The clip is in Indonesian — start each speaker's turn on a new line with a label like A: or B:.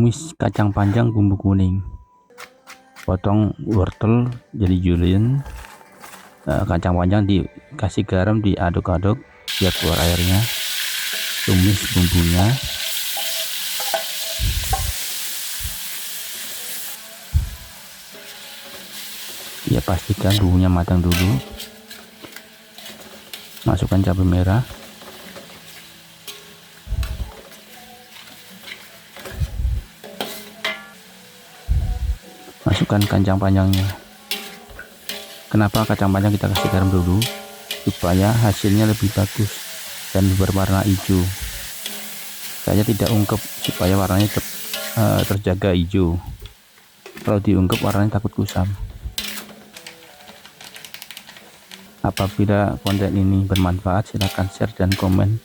A: tumis kacang panjang bumbu kuning, potong wortel jadi julienne. Kacang panjang dikasih garam, diaduk-aduk biar keluar airnya, tumis bumbunya. Ya, pastikan bumbunya matang dulu. Masukkan cabai merah, masukkan kacang panjangnya. Kenapa kacang panjang kita kasih garam dulu? Supaya hasilnya lebih bagus dan berwarna hijau. Saya tidak ungkep supaya warnanya terjaga hijau. Kalau diungkep warnanya takut kusam. Apabila konten ini bermanfaat, silahkan share dan komen.